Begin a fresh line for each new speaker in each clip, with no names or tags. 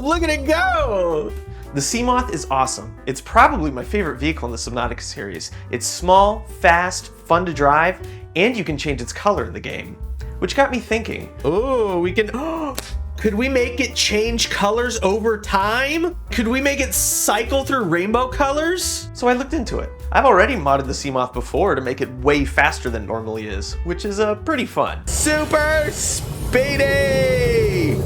look at it go! The SeaMoth is awesome. It's probably my favorite vehicle in the Subnautica series. It's small, fast, fun to drive, and you can change its color in the game. Which got me thinking, oh, we can, could we make it change colors over time? Could we make it cycle through rainbow colors? So I looked into it. I've already modded the SeaMoth before to make it way faster than it normally is, which is pretty fun. Super speedy!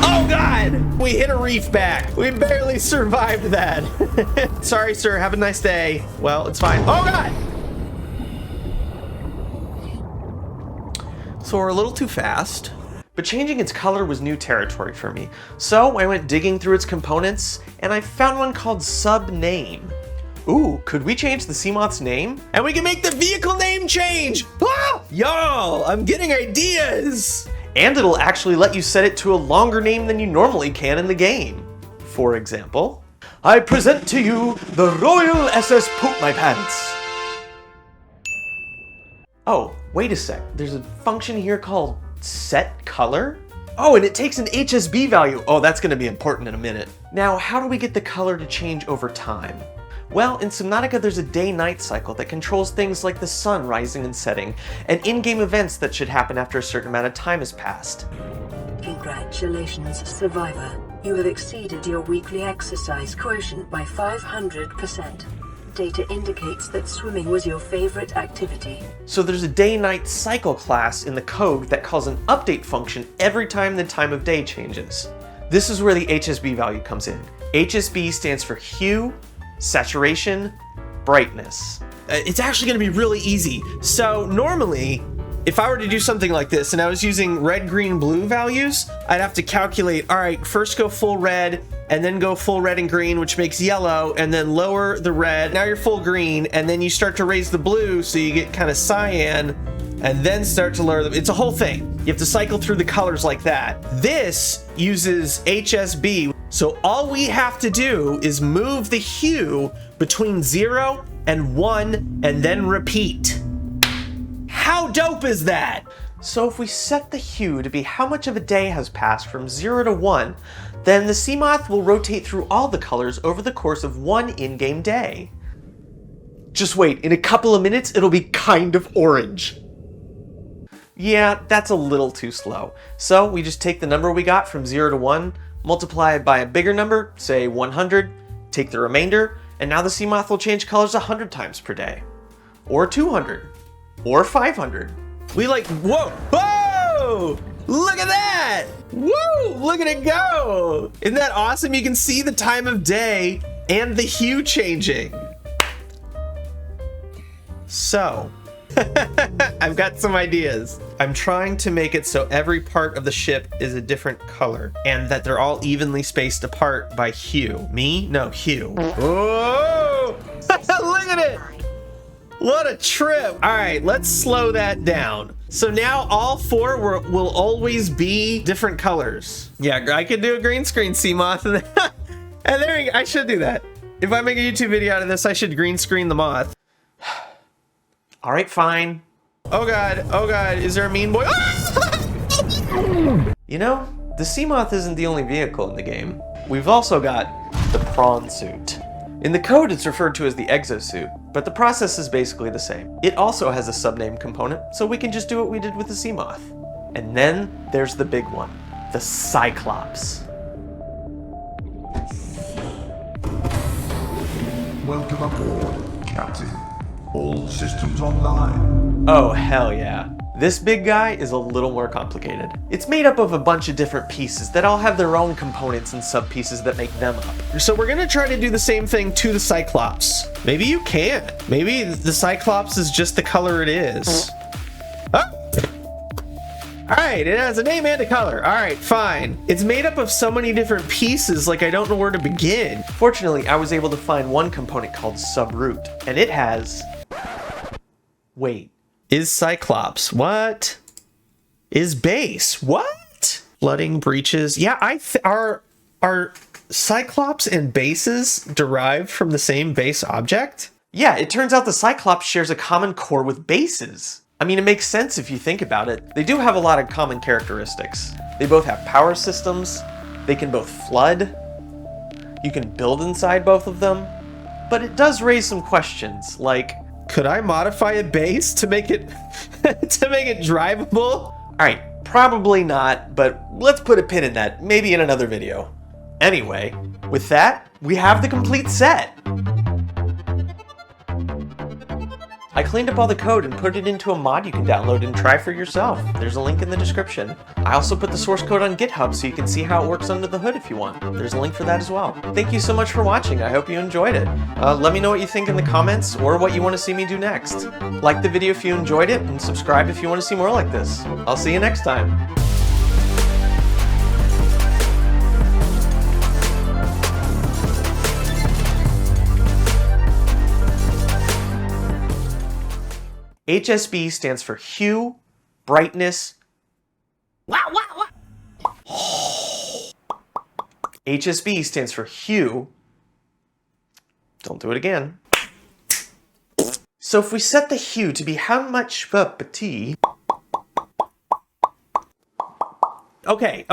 Oh God! We hit a reef back. We barely survived that. Sorry, sir. Have a nice day. Well, it's fine. Oh God! So we're a little too fast. But changing its color was new territory for me. So I went digging through its components, and I found one called Subname. Ooh, could we change the SeaMoth's name? And we can make the vehicle name change! Ah! Y'all, I'm getting ideas! And it'll actually let you set it to a longer name than you normally can in the game. For example, I present to you the Royal SS Poop My Pants. Oh, wait a sec. There's a function here called set color? Oh, and it takes an HSB value. Oh, that's gonna be important in a minute. Now, how do we get the color to change over time? Well, in Subnautica, there's a day-night cycle that controls things like the sun rising and setting, and in-game events that should happen after a certain amount of time has passed.
Congratulations, Survivor. You have exceeded your weekly exercise quotient by 500%. Data indicates that swimming was your favorite activity.
So there's a day-night cycle class in the code that calls an update function every time the time of day changes. This is where the HSB value comes in. HSB stands for hue, saturation, brightness. It's actually going to be really easy. So normally, if I were to do something like this and I was using red, green, blue values, I'd have to calculate, all right, first go full red, and then go full red and green, which makes yellow, and then lower the red. Now you're full green, and then you start to raise the blue, so you get kind of cyan, and then start to lower them. It's a whole thing. You have to cycle through the colors like that. This uses HSB, so all we have to do is move the hue between 0 and 1, and then repeat. How dope is that? So if we set the hue to be how much of a day has passed from 0 to 1, then the SeaMoth will rotate through all the colors over the course of one in-game day. Just wait, in a couple of minutes, it'll be kind of orange. Yeah, that's a little too slow. So we just take the number we got from 0 to 1, multiply it by a bigger number, say 100, take the remainder, and now the SeaMoth will change colors 100 times per day. Or 200. Or 500. We like, whoa, whoa! Look at that! Woo! Look at it go! Isn't that awesome? You can see the time of day and the hue changing. So, I've got some ideas. I'm trying to make it so every part of the ship is a different color and that they're all evenly spaced apart by hue. Me? No, hue. Whoa! Look at it! What a trip! All right, let's slow that down. So now all four will always be different colors. Yeah, I could do a green screen SeaMoth. And there you go. I should do that. If I make a YouTube video out of this, I should green screen the moth. All right, fine. Oh God, is there a mean boy? You know, the SeaMoth isn't the only vehicle in the game. We've also got the Prawn Suit. In the code, it's referred to as the exosuit, but the process is basically the same. It also has a subname component, so we can just do what we did with the SeaMoth. And then there's the big one, the Cyclops.
Welcome aboard, Captain. All systems online.
Oh, hell yeah. This big guy is a little more complicated. It's made up of a bunch of different pieces that all have their own components and sub-pieces that make them up. So we're gonna try to do the same thing to the Cyclops. Maybe you can't. Maybe the Cyclops is just the color it is. Oh! All right, it has a name and a color. All right, fine. It's made up of so many different pieces, like I don't know where to begin. Fortunately, I was able to find one component called subroot, and it has... Wait. Is Cyclops. What? Is base. What? Flooding, breaches. Yeah, are Cyclops and bases derived from the same base object? Yeah, it turns out the Cyclops shares a common core with bases. I mean, it makes sense if you think about it. They do have a lot of common characteristics. They both have power systems, they can both flood, you can build inside both of them, but it does raise some questions, like, could I modify a base to make it drivable? Alright, probably not, but let's put a pin in that, maybe in another video. Anyway, with that, we have the complete set! I cleaned up all the code and put it into a mod you can download and try for yourself. There's a link in the description. I also put the source code on GitHub so you can see how it works under the hood if you want. There's a link for that as well. Thank you so much for watching. I hope you enjoyed it. Let me know what you think in the comments or what you want to see me do next. Like the video if you enjoyed it and subscribe if you want to see more like this. I'll see you next time. HSB stands for hue, brightness. HSB stands for hue. Don't do it again. So if we set the hue to be how much T. Okay.